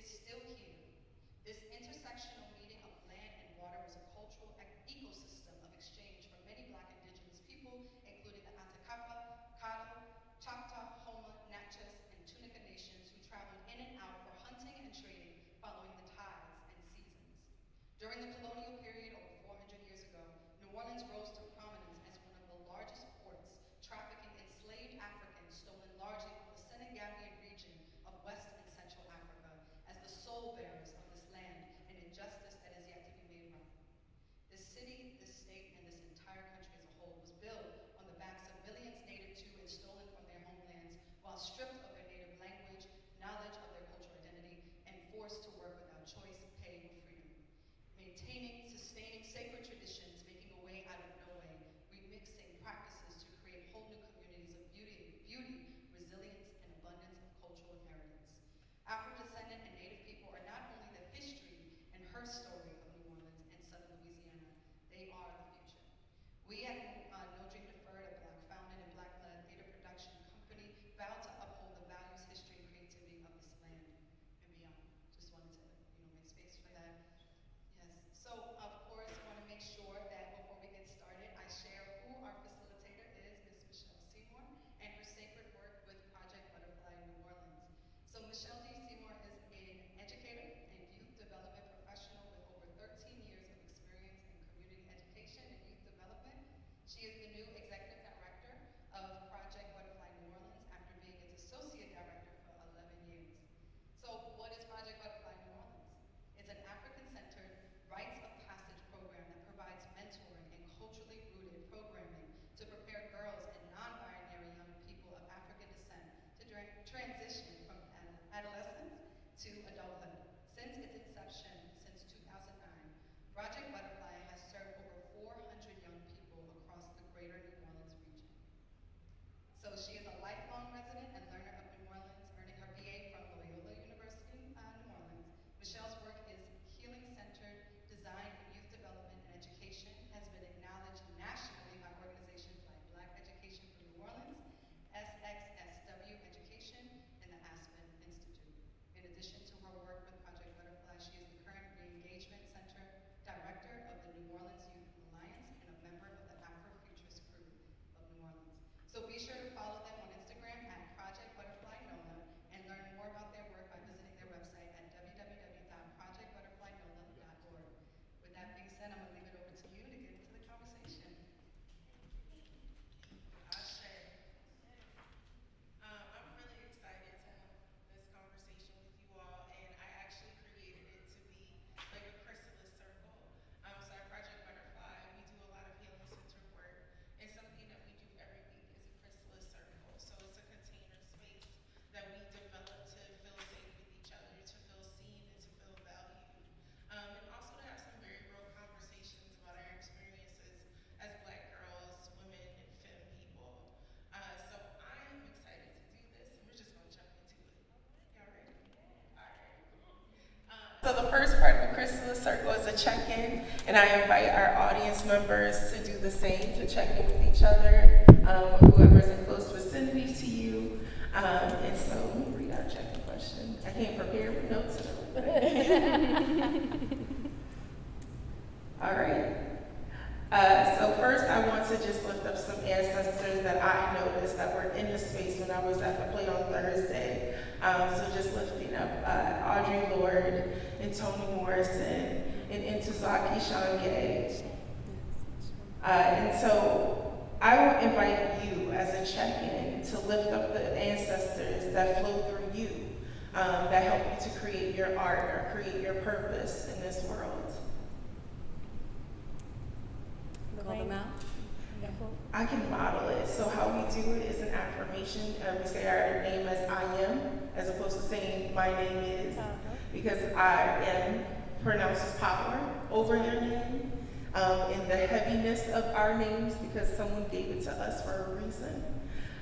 still here. This intersectional meeting of land and water was a cultural ecosystem of exchange for many Black indigenous people, including the Atacama, Caddo, Choctaw, Homa, Natchez, and Tunica nations who traveled in and out for hunting and trading following the tides and seasons. During the colonial period over 400 years ago, New Orleans rose to prominence as one of the largest ports, trafficking enslaved Africans stolen largely from the Senegambian region of West and Central Africa as the sole bearers of this land, an injustice that is yet to be made right. This city, this state, and this entire country as a whole was built on the backs of millions native to and stolen from their homelands while stripped of their native language, knowledge of their cultural identity, and forced to work without choice, pay, or freedom. Maintaining, sustaining sacred traditions, making a way out of no way, remixing practices to create whole new communities of beauty, resilience, and abundance of cultural inheritance. Afro-descendant and Native people are not only the history and her story of New Orleans and Southern Louisiana, they are the future. We at Dream Deferred, a Black-founded and Black-led theater production company, vow to uphold the values, history, and creativity of this land and beyond. Just wanted to, make space for that. Yes. So, of course, I want to make sure that before we get started, I share who our facilitator is, Ms. Michelle Seymour, and her sacred work with Project Butterfly New Orleans. So, Michelle D. Seymour is an educator and youth development professional with over 13 years of experience in community education and youth development. She is the new executive director of Project Butterfly New Orleans after being its associate director for 11 years. So, what is Project Butterfly New Orleans? It's an African-centered rites of passage program that provides mentoring and culturally rooted programming to prepare girls and non-binary young people of African descent to transition from adolescence to adulthood. Since its inception, since 2009, Project Butterfly has served over 400 young people across the greater New Orleans region. So she is a lifelong resident and learner of New Orleans, earning her BA from Loyola University, New Orleans. Michelle's work is healing-centered design in youth development and education, has been acknowledged nationally by organizations like Black Education for New Orleans, SXSW Education, and the Aspen Institute. In addition to her work with Project Butterfly, she is the current Re-Engagement Center Director of the New Orleans Youth Alliance and a member of the Afrofuturist Crew of New Orleans. So be sure to follow them on Instagram at Project Butterfly NOLA and learn more about their work by visiting their website at www.projectbutterflynola.org. With that being said, I'm going to leave it over to you to get into the conversation. Ashe. I'm really excited to have this conversation with you all, and I actually created it to be like a chrysalis circle. So at Project Butterfly, we do a lot of healing-centered work, and something that we do every week is a chrysalis circle. So it's a container space that we develop to feel safe with each other, to feel seen, and to feel valued. And also to have some very real conversations about our experiences as Black girls, women, and femme people. So I am excited to do this, and we're just going to jump into it. Y'all ready? All right. So the first part of the chrysalis circle is a check-in, and I invite our audience members to do the same, to check in with each other, whoever's in close vicinity to you. And so let me read our check-in question. I can't prepare with notes. All right. So first I want to just lift up some ancestors that I noticed that were in the space when I was at the play on Thursday. So just lifting up Audre Lorde and Toni Morrison and Ntozake Shange. And so I will invite you as a check-in to lift up the ancestors that flow through you, that help you to create your art or create your purpose in this world. Call them out. I can model it. So how we do it is an affirmation. We say our name as I am, as opposed to saying my name is, because I am pronounces power over your name, and the heaviness of our names, because someone gave it to us for a reason.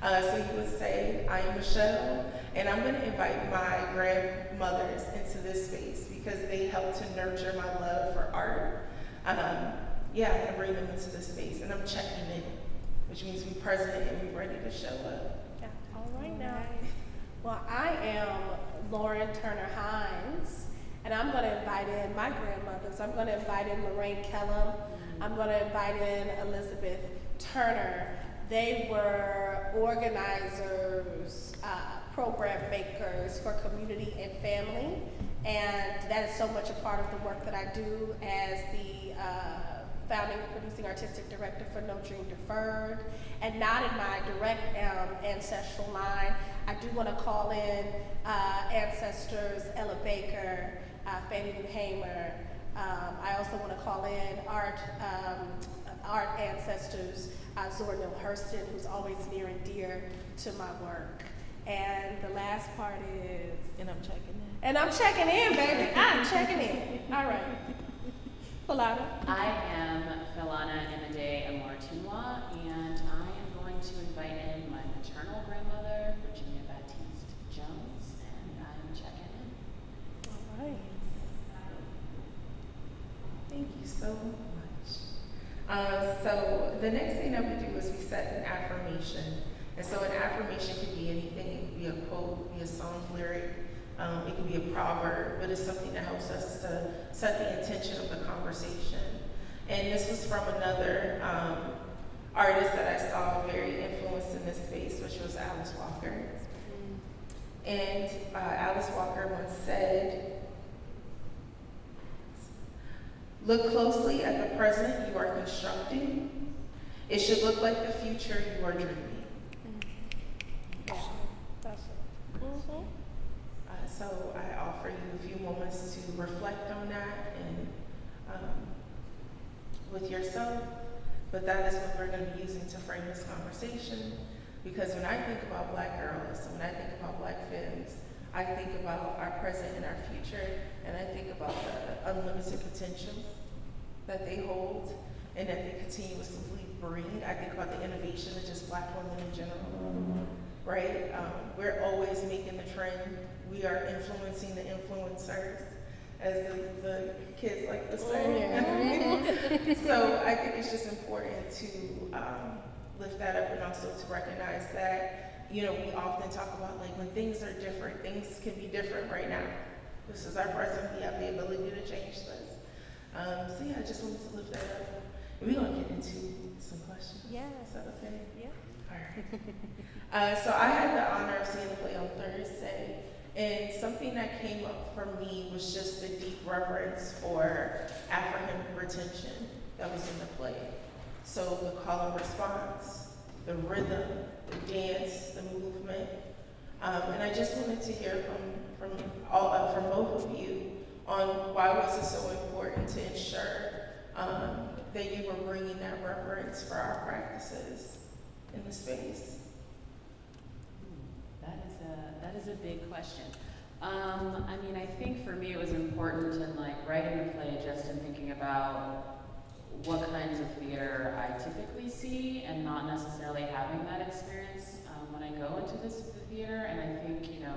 So you would say, I am Michelle, and I'm going to invite my grandmothers into this space because they help to nurture my love for art. Yeah, I'm going to bring them into this space, and I'm checking in, which means we're present and we're ready to show up. Yeah. All right now. Well, I am Lauren Turner Hines. And I'm going to invite in my grandmothers. I'm going to invite in Lorraine Kellum. I'm going to invite in Elizabeth Turner. They were organizers, program makers for community and family. And that is so much a part of the work that I do as the founding and producing artistic director for No Dream Deferred. And not in my direct ancestral line, I do want to call in ancestors Ella Baker, Fannie Lou Hamer. I also want to call in art ancestors, Zora Neale Hurston, who's always near and dear to my work. And the last part is... And I'm checking in. And I'm checking in, baby. I'm checking in. All right. Philana. I am Philana Imade Omorotionmwan, and I am going to invite in my maternal grandmother, Virginia Baptiste Jones, and I'm checking in. All right. Thank you so much. So the next thing that we do is we set an affirmation. And so an affirmation could be anything. It could be a quote, it could be a song lyric, it could be a proverb, but it's something that helps us to set the intention of the conversation. And this was from another artist that I saw very influenced in this space, which was Alice Walker. And Alice Walker once said, "Look closely at the present you are constructing. It should look like the future you are dreaming." So I offer you a few moments to reflect on that and with yourself, but that is what we're going to be using to frame this conversation. Because when I think about Black girls, when I think about Black femmes, I think about our present and our future, and I think about the unlimited potential that they hold and that they continuously bring. I think about the innovation of just Black women in general, right? We're always making the trend. We are influencing the influencers, as the kids like to say. So I think it's just important to lift that up and also to recognize that, you know, we often talk about like when things are different, things can be different right now. This is our present, we have the ability to change this. So yeah, I just wanted to lift that up. And we're gonna get into some questions. Yeah. Is that okay? Yeah. All right. So I had the honor of seeing the play on Thursday. And something that came up for me was just the deep reverence for African retention that was in the play. So the call and response, the rhythm, the dance, the movement. And I just wanted to hear from both of you on why was it so important to ensure that you were bringing that reverence for our practices in the space. That is a big question. I mean, I think for me it was important in like writing the play just in thinking about what kinds of theater I typically see and not necessarily having that experience when I go into the theater. And I think, you know,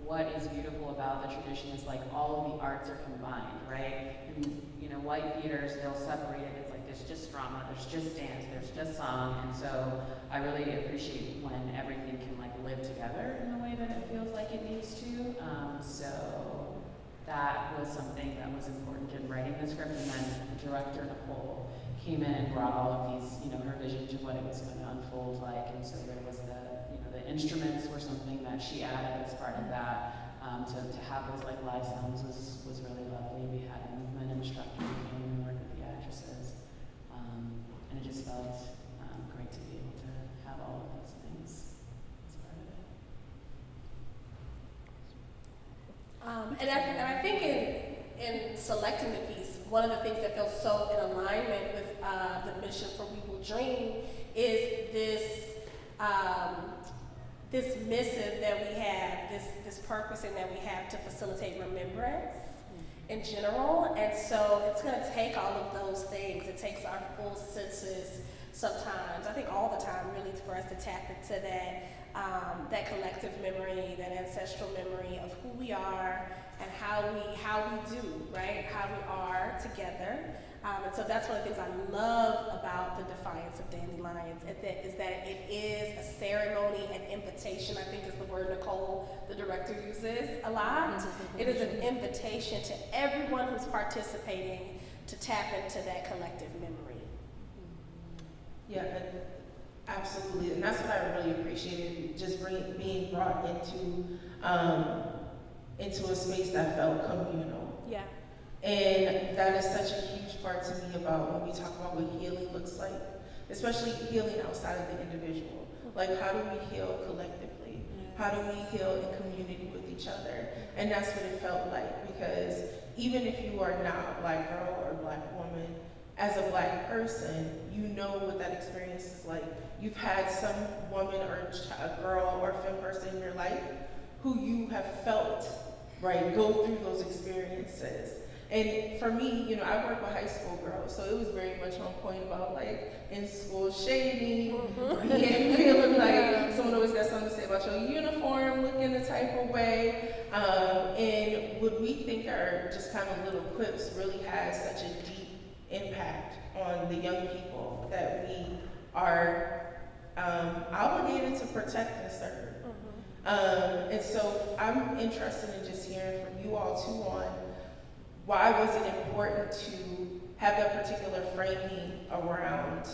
what is beautiful about the tradition is like all of the arts are combined, right? And, you know, white theaters, they'll separate it. It's like there's just drama, there's just dance, there's just song. And so I really appreciate when everything can like live together in the way that it feels like it needs to. So that was something that was important in writing the script. And then the director, Nicole, came in and brought all of these, you know, her vision to what it was going to unfold like. And so there was the, you know, the instruments were something that she added as part of that. To have those like live sounds was really lovely. We had a movement instructor who came and worked with the actresses. And it just felt great to be able to have all of those things as part of it. And I think in selecting the piece, one of the things that felt so in alignment with the mission for We Will Dream is this missive that we have, this purposing that we have to facilitate remembrance in general. And so it's going to take all of those things. It takes our full senses sometimes, I think all the time really, for us to tap into that that collective memory, that ancestral memory of who we are and how we do, right? How we are together. And so that's one of the things I love about the Defiance of Dandelions, is that it is a ceremony, an invitation, I think is the word Nicole, the director, uses a lot. It is an invitation to everyone who's participating to tap into that collective memory. Yeah, absolutely, and that's what I really appreciated, just being brought into a space that felt communal. Yeah. And that is such a huge part to me about when we talk about what healing looks like, especially healing outside of the individual. Like, how do we heal collectively? How do we heal in community with each other? And that's what it felt like, because even if you are not a Black girl or a Black woman, as a Black person, you know what that experience is like. You've had some woman or a girl or femme person in your life who you have felt, right, go through those experiences. And for me, you know, I work with high school girls, so it was very much on point about, like, in school shading, feeling like someone always got something to say about your uniform, looking a type of way. And what we think are just kind of little quips really has such a deep impact on the young people that we are obligated to protect and serve. And so I'm interested in just hearing from you all too on why was it important to have that particular framing around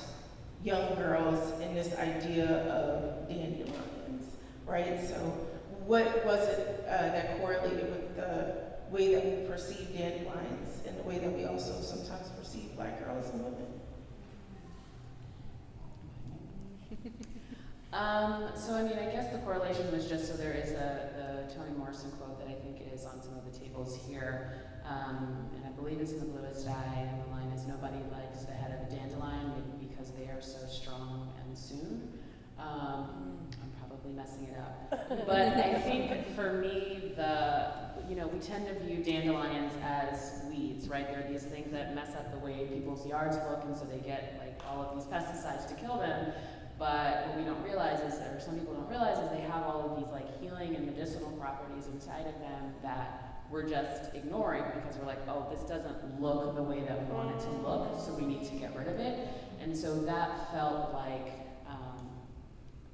young girls and this idea of dandelions, right? So what was it that correlated with the way that we perceive dandelions and the way that we also sometimes perceive Black girls and women? So I mean, I guess the correlation was just, so there is the Toni Morrison quote that I think is on some of the tables here, and I believe it's in the bluest eye, and the line is, "Nobody likes the head of a dandelion because they are so strong and soon." I'm probably messing it up, but I think for me, we tend to view dandelions as weeds, right? They're these things that mess up the way people's yards look, and so they get like all of these pesticides to kill them. But what we don't realize is, or some people don't realize, is they have all of these like healing and medicinal properties inside of them that we're just ignoring because we're like, oh, this doesn't look the way that we want it to look, so we need to get rid of it. And so that felt like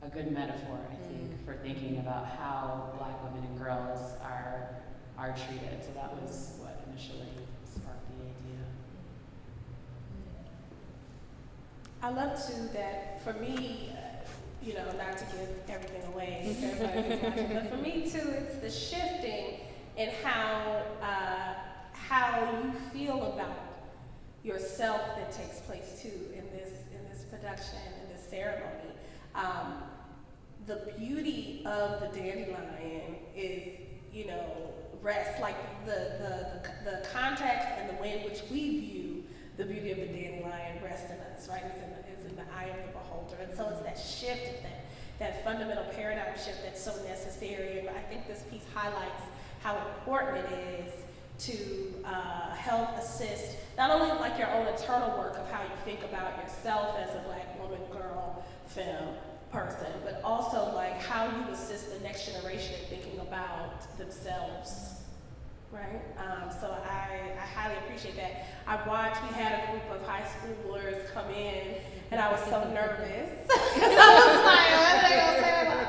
a good metaphor, I think, for thinking about how Black women and girls are treated. So that was what initially sparked the idea. I love too that for me, not to give everything away, for everybody who's watching, but for me too, it's the shifting in how you feel about yourself that takes place too in this production, in this ceremony. The beauty of the dandelion is, rest, like the context and the way in which we view the beauty of the dandelion rests in us, right? It's in the eye of the beholder. And so it's that shift, that fundamental paradigm shift that's so necessary. And I think this piece highlights how important it is to help assist not only like your own internal work of how you think about yourself as a Black woman, girl, femme, person, but also like how you assist the next generation in thinking about themselves, right? So I highly appreciate that. We had a group of high schoolers come in, and I was so nervous. I was like, what are they gonna say about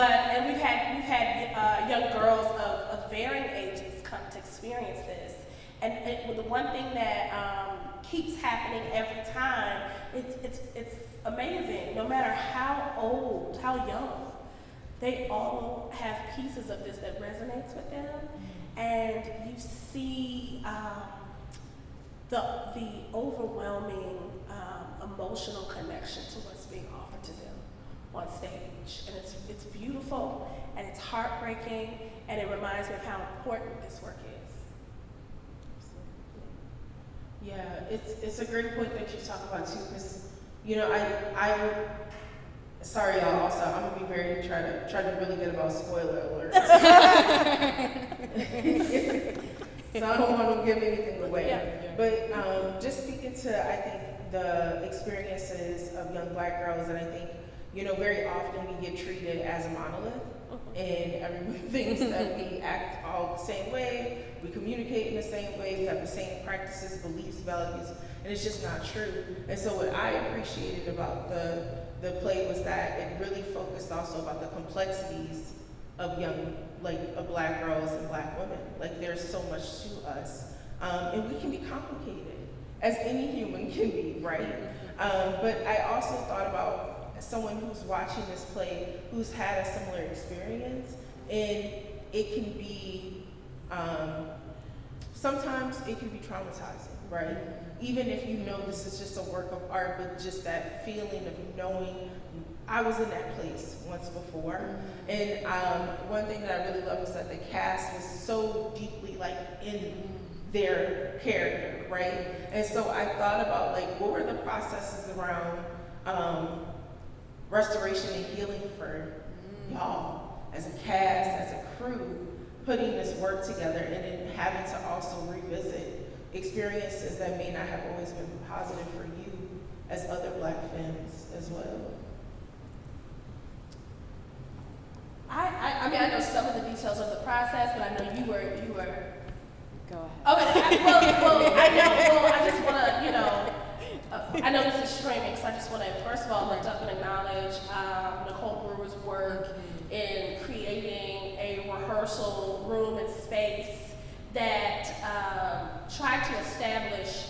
it? And we've had young girls of varying ages come to experience this. And the one thing that keeps happening every time, it's amazing. No matter how old, how young, they all have pieces of this that resonates with them, and you see the overwhelming emotional connection to what's being offered to them on stage, and it's beautiful, and it's heartbreaking, and it reminds me of how important this work is. Yeah, it's a great point that you talk about too, because sorry y'all, also I'm gonna be very try to really good about spoiler alerts. So I don't want to give anything away. Yeah. But just speaking to, I think, the experiences of young Black girls, and I think you know, very often we get treated as a monolith, and everyone thinks that we act all the same way, we communicate in the same way, we have the same practices, beliefs, values, and it's just not true. And so what I appreciated about the play was that it really focused also about the complexities of young, like, of Black girls and Black women. Like, there's so much to us, and we can be complicated, as any human can be, right? But I also thought about someone who's watching this play who's had a similar experience, and it can be, sometimes it can be traumatizing, right? Even if you know this is just a work of art, but just that feeling of knowing, I was in that place once before. And one thing that I really loved was that the cast was so deeply like in their character, right? And so I thought about like, what were the processes around restoration and healing for y'all as a cast, as a crew, putting this work together, and then having to also revisit experiences that may not have always been positive for you as other Black femmes as well. I mean, I know some of the details of the process, but I know you were. Go ahead. Okay, well, I know, I just want to, you know, I know this is streaming, so I just want to, first of all, lift up and acknowledge Nicole Brewer's work in creating a rehearsal room and space that tried to establish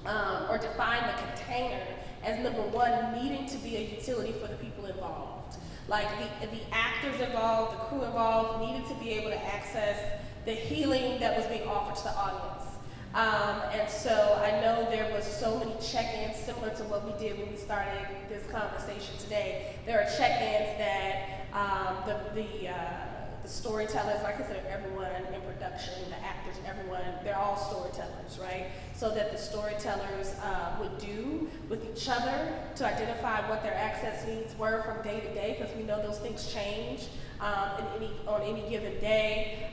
or define the container as number one, needing to be a utility for the people involved. Like the actors involved, the crew involved needed to be able to access the healing that was being offered to the audience. And so I know there was so many check-ins similar to what we did when we started this conversation today. There are check-ins that the storytellers, I consider everyone in production, the actors, everyone, they're all storytellers, right? So that the storytellers would do with each other to identify what their access needs were from day to day, because we know those things change on any given day.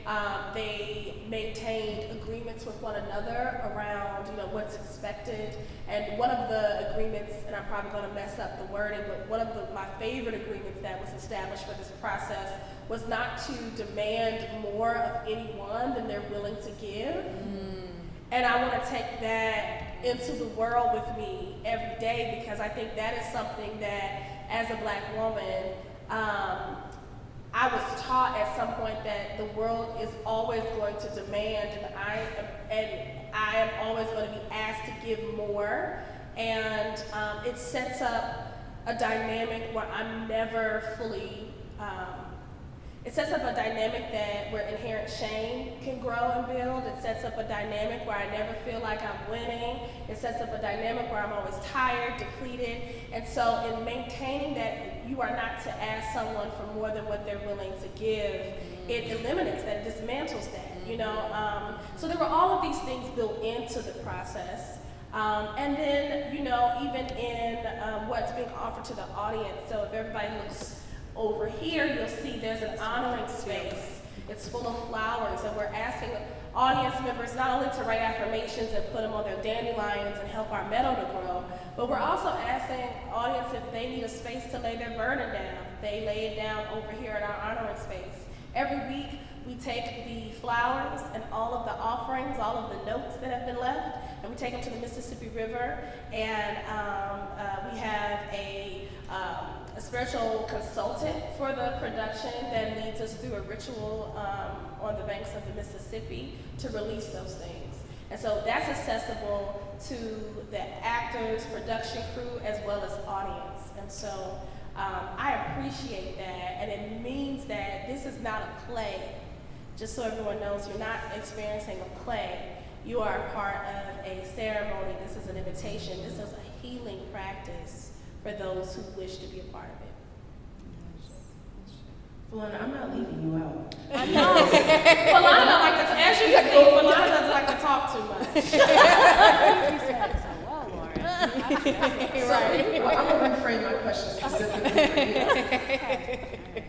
They maintained agreements with one another around, you know, what's expected. And one of the agreements, and I'm probably going to mess up the wording, but one of my favorite agreements that was established for this process was not to demand more of anyone than they're willing to give. And I want to take that into the world with me every day, because I think that is something that, as a Black woman, I was taught at some point that the world is always going to demand, and I am always going to be asked to give more, and it sets up a dynamic where I'm never fully. It sets up a dynamic where inherent shame can grow and build. It sets up a dynamic where I never feel like I'm winning. It sets up a dynamic where I'm always tired, depleted. And so in maintaining that you are not to ask someone for more than what they're willing to give, it eliminates that, it dismantles that, you know. So there were all of these things built into the process. And then, you know, even in what's being offered to the audience, so if everybody looks over here, you'll see there's an honoring space. It's full of flowers, and we're asking audience members not only to write affirmations and put them on their dandelions and help our meadow to grow, but we're also asking audience if they need a space to lay their burden down. They lay it down over here in our honoring space. Every week, we take the flowers and all of the offerings, all of the notes that have been left, and we take them to the Mississippi River, and we have a spiritual consultant for the production that leads us through a ritual on the banks of the Mississippi to release those things. And so that's accessible to the actors, production crew, as well as audience. And so I appreciate that, and it means that this is not a play. Just so everyone knows, you're not experiencing a play. You are a part of a ceremony. This is an invitation. This is a healing practice for those who wish to be a part of it. Philana, I'm not leaving you out. I know. Philana, like, as you can see, Philana doesn't like to talk too much. You said it so well, Lauren. Right. Well, I'm going to reframe my question specifically for you.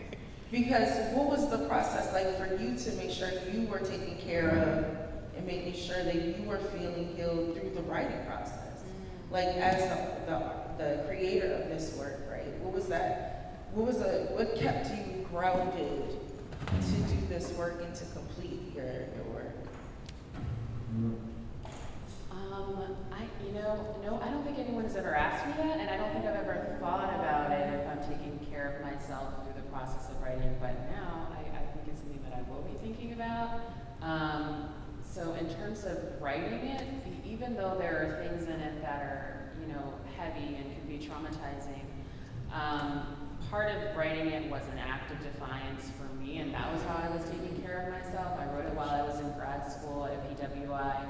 Because what was the process like for you to make sure you were taken care of and making sure that you were feeling healed through the writing process? Like, as the creator of this work, right? What kept you grounded to do this work and to complete your work? No, I don't think anyone has ever asked me that, and I don't think I've ever thought about it if I'm taking care of myself through the process of writing, but now I think it's something that I will be thinking about. So in terms of writing it, even though there are things in it that are, heavy and can be traumatizing, part of writing it was an act of defiance for me, and that was how I was taking care of myself. I wrote it while I was in grad school at PWI,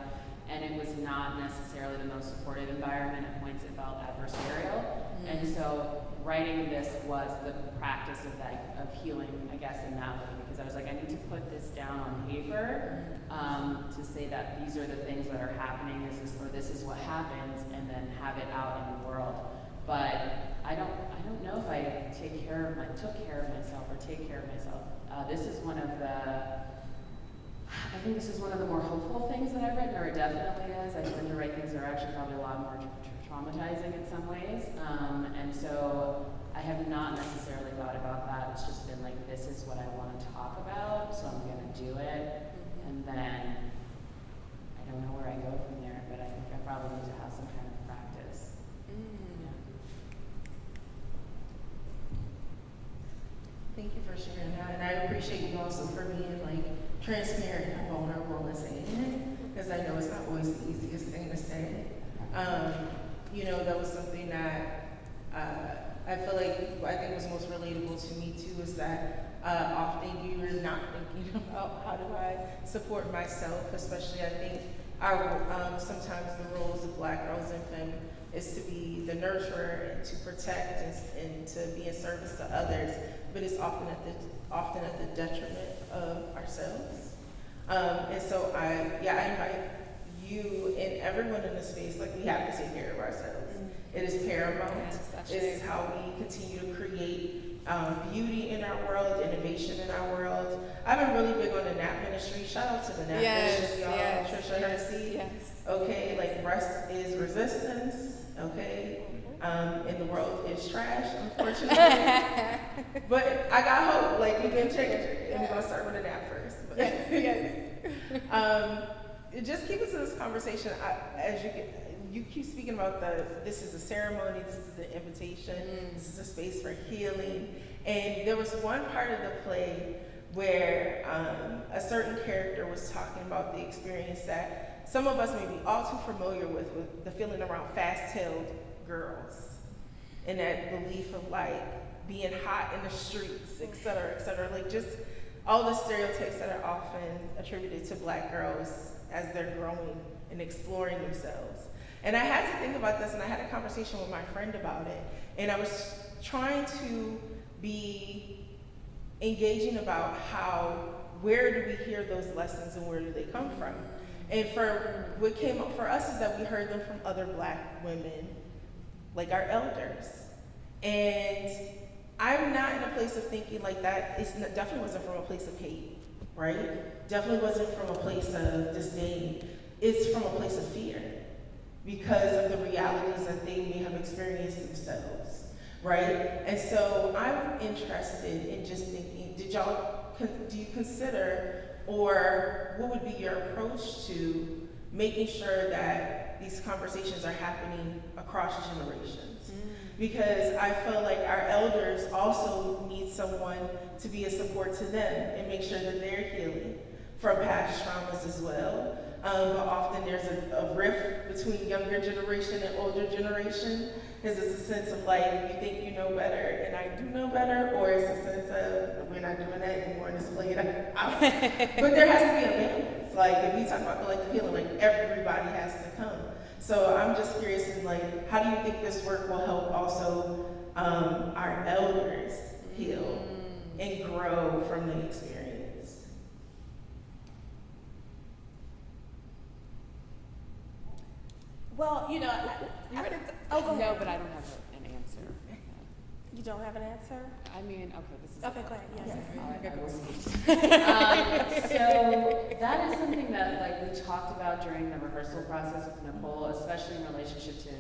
and it was not necessarily the most supportive environment. At points it felt adversarial. And so writing this was the practice of healing, I guess, in that way, because I was like, I need to put this down on paper to say that these are the things that are happening, this is what happens, and then have it out in the world. But I don't know if I took care of myself. This is one of the, I think this is one of the more hopeful things that I've written, or it definitely is. I tend to write things that are actually probably a lot more traumatizing in some ways. And so I have not necessarily thought about that. It's just been like, this is what I want to talk about, so I'm going to do it. And then I don't know where I go from there, but I think I probably need to have some kind of practice. Yeah. Thank you for sharing that, and I appreciate you also for being transparent and vulnerable and saying it, because I know it's not always the easiest thing to say. That was something that I feel like I think was most relatable to me too, is that often you're not thinking about how do I support myself, especially I think sometimes the roles of Black girls in film is to be the nurturer and to protect and to be in service to others, but it's often at the detriment of ourselves. And so I invite you and everyone in the space, we have to take care of ourselves. It is paramount. Yes, it is how we continue to create beauty in our world, innovation in our world. I've been really big on the NAP ministry. Shout out to the NAP ministry, y'all. Trisha Hersey. Yes. Okay, rest is resistance. Okay, and the world is trash, unfortunately. But I got hope. We can change it, and we're gonna start with a nap first. Yes. Just keep us in this conversation. As you keep speaking about this is a ceremony, this is an invitation, this is a space for healing. And there was one part of the play where a certain character was talking about the experience that some of us may be all too familiar with the feeling around fast-tailed girls and that belief of being hot in the streets, et cetera, just all the stereotypes that are often attributed to Black girls as they're growing and exploring themselves. And I had to think about this, and I had a conversation with my friend about it, and I was trying to be engaging about where do we hear those lessons and where do they come from? And what came up for us is that we heard them from other Black women, like our elders. And I'm not in a place of thinking that. It definitely wasn't from a place of hate, right? Definitely wasn't from a place of disdain. It's from a place of fear because of the realities that they may have experienced themselves, right? And so I'm interested in just thinking, do you consider, or what would be your approach to making sure that these conversations are happening across generations? Because I feel like our elders also need someone to be a support to them and make sure that they're healing from past traumas as well. But often there's a rift between younger generation and older generation, because it's a sense of you think you know better and I do know better, or it's a sense of we're not doing that anymore and just play it out. But there has to be a balance. If we talk about collective healing, everybody has to come. So I'm just curious in how do you think this work will help also our elders heal and grow from the experience? Well, No, but I don't have an answer. You don't have an answer? I mean, okay, this is. Okay, go ahead. Yes. So that is something that we talked about during the rehearsal process with Nicole, especially in relationship to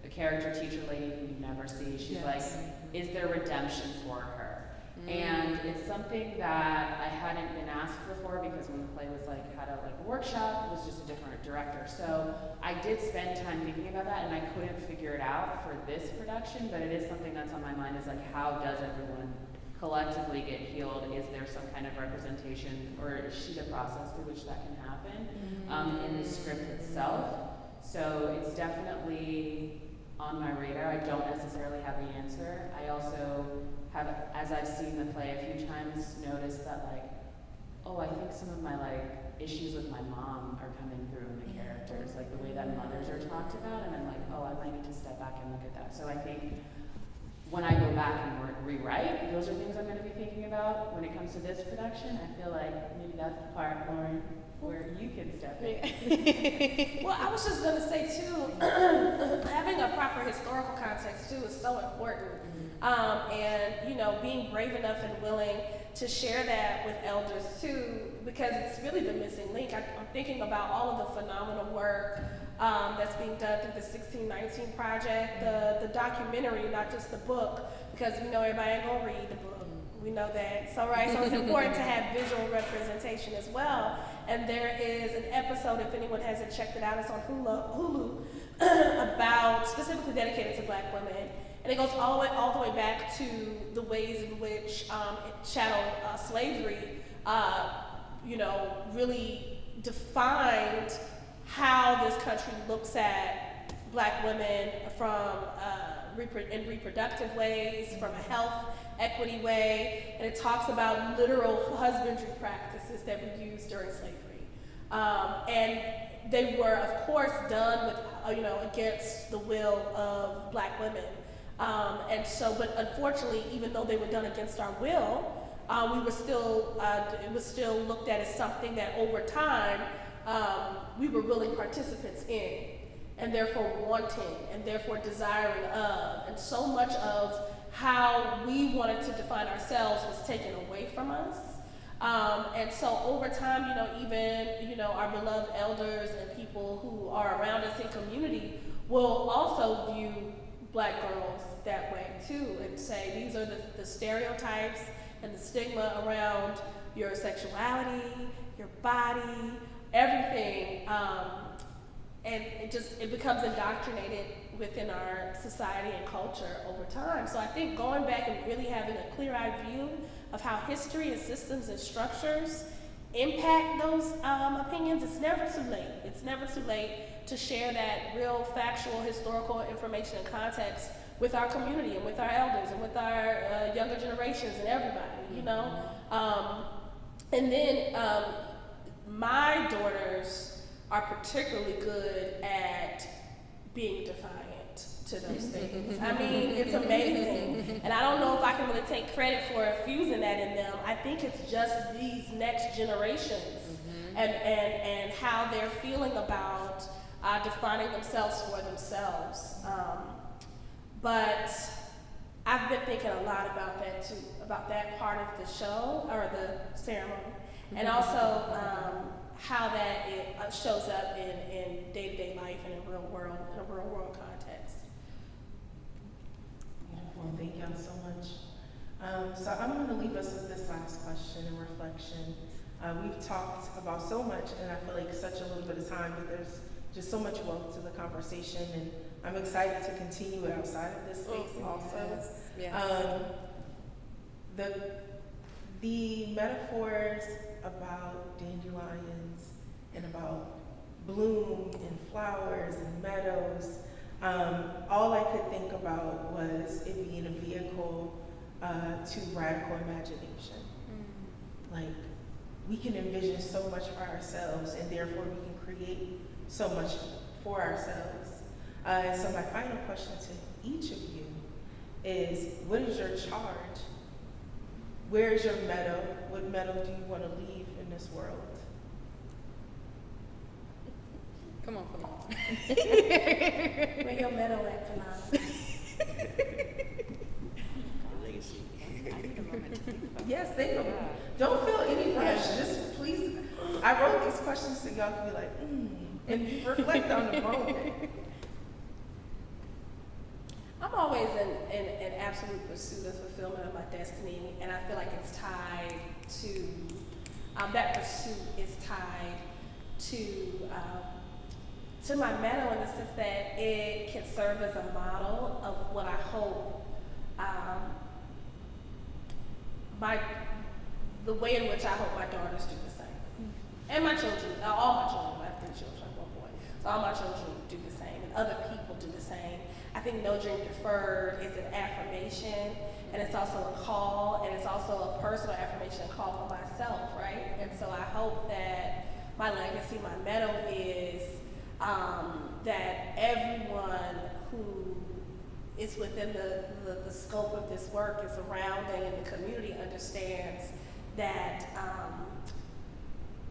the character teacher lady who you never see. She's like, is there redemption for her? And it's something that I hadn't been asked before, because when the play was like had a workshop, it was just a different director. So I did spend time thinking about that, and I couldn't figure it out for this production, but it is something that's on my mind, is like, how does everyone collectively get healed? Is there some kind of representation, or is she the process through which that can happen in the script itself? So it's definitely on my radar. I don't necessarily have the answer. I also have, as I've seen the play a few times, noticed that like, oh, I think some of my issues with my mom are coming through in the characters, like the way that mothers are talked about, and I'm like, oh, I might need to step back and look at that. So I think when I go back and rewrite, those are things I'm going to be thinking about. When it comes to this production, I feel like maybe that's the part, Lauren, where you can step in. Well, I was just going to say too, having a proper historical context too is so important. And being brave enough and willing to share that with elders too, because it's really the missing link. I'm thinking about all of the phenomenal work that's being done through the 1619 Project, the documentary, not just the book, because we know everybody ain't gonna read the book. We know that. So it's important to have visual representation as well. And there is an episode, if anyone hasn't checked it out, it's on Hulu, about specifically dedicated to Black women. And it goes all the way back to the ways in which chattel slavery, really defined how this country looks at Black women from in reproductive ways, from a health equity way, and it talks about literal husbandry practices that were used during slavery. And they were, of course, done with, against the will of Black women. But unfortunately, even though they were done against our will, we were still, it was still looked at as something that over time, we were willing participants in, and therefore wanting, and therefore desiring of, and so much of how we wanted to define ourselves was taken away from us. And so over time, even, our beloved elders and people who are around us in community will also view Black girls that way too, and say these are the stereotypes and the stigma around your sexuality, your body, everything, and it becomes indoctrinated within our society and culture over time. So I think going back and really having a clear-eyed view of how history and systems and structures impact those opinions, it's never too late. It's never too late to share that real factual historical information and context with our community and with our elders and with our younger generations and everybody, And then my daughters are particularly good at being defiant to those things. I mean, it's amazing. And I don't know if I can really take credit for infusing that in them. I think it's just these next generations and how they're feeling about defining themselves for themselves. But I've been thinking a lot about that too, about that part of the show or the ceremony, and also how that it shows up in day-to-day life and in a real world context. Well, thank y'all so much. So I'm going to leave us with this last question and reflection. We've talked about so much, and I feel like such a little bit of time, but there's just so much wealth to the conversation, and I'm excited to continue it outside of this space also. Yes. The metaphors about dandelions and about bloom and flowers and meadows, all I could think about was it being a vehicle to radical imagination. Like, we can envision so much for ourselves, and therefore we can create so much for ourselves. And so my final question to each of you is, what is your charge? Where is your meadow? What meadow do you want to leave in this world? Come on. Where your meadow at, Philana? Yes, think of it. Don't feel any pressure. Just please, I wrote these questions so y'all can be like, and reflect on the moment. always in absolute pursuit of fulfillment of my destiny, and I feel like it's tied to, that pursuit is tied to my medal in the sense that it can serve as a model of what I hope, the way in which I hope my daughters do the same. And my children, all my children, I have 3 children, 1 boy. So all my children do the same, and other people do the same. I think No Dream Deferred is an affirmation, and it's also a call, and it's also a personal affirmation call for myself, right? And so I hope that my legacy, my medal is that everyone who is within the scope of this work, is surrounding, and the community understands that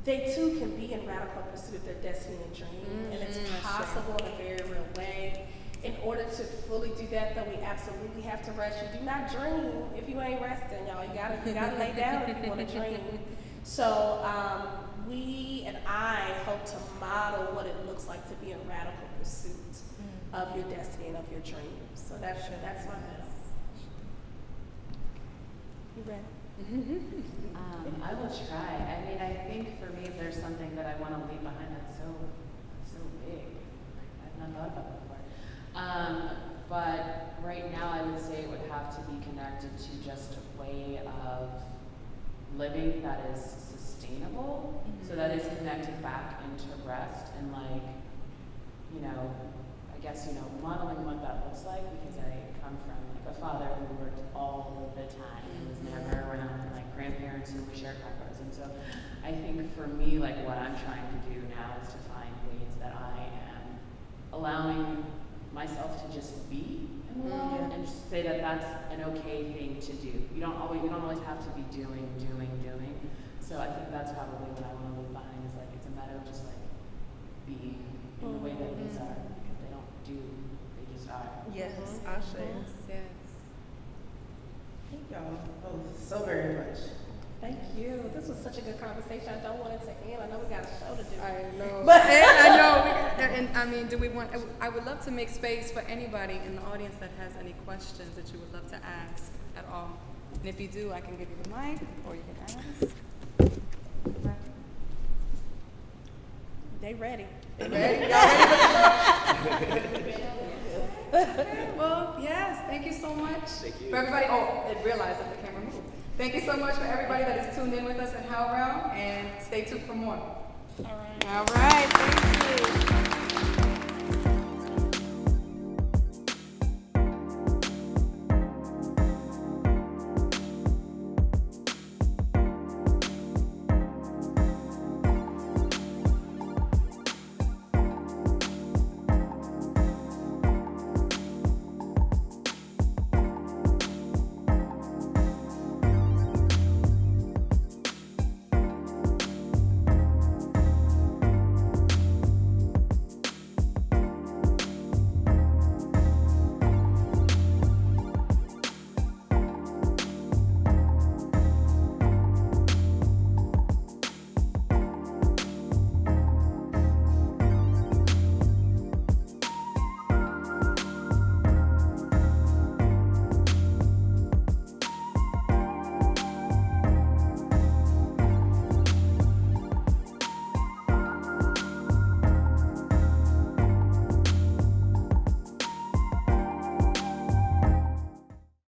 they too can be in radical pursuit of their destiny and dream, and it's possible in a very real way. In order to fully do that, though, we absolutely have to rest. You do not dream if you ain't resting, y'all. You gotta lay down if you want to dream. So we and I hope to model what it looks like to be in radical pursuit of your destiny and of your dreams. So that's my medal. You ready? I will try. I mean, I think for me, if there's something that I want to leave behind that's so big, I've not thought about it before. But right now, I would say it would have to be connected to just a way of living that is sustainable, so that is connected back into rest and I guess, modeling what that looks like, because I come from a father who worked all the time and was never around, and grandparents who were sharecroppers. And so I think for me, what I'm trying to do now is to find ways that I am allowing myself to just be in the world, and just say that that's an okay thing to do. You don't always have to be doing. So I think that's probably what I want to leave behind, is it's a matter of just being in the way that things are, because they don't do, they just are. Yes, Ashe. Yes. Thank y'all both so very much. Thank you. This was such a good conversation. I don't want it to end. I know we got a show to do. I know. But and I know. I mean, do we want? I would love to make space for anybody in the audience that has any questions that you would love to ask at all. And if you do, I can give you the mic, or you can ask. they ready. Ready? Y'all ready? Well, yes. Thank you so much. Thank you. For everybody. Oh, I realized that the camera moved. Thank you so much for everybody that is tuned in with us at HowlRound, and stay tuned for more. All right. All right. Thank you.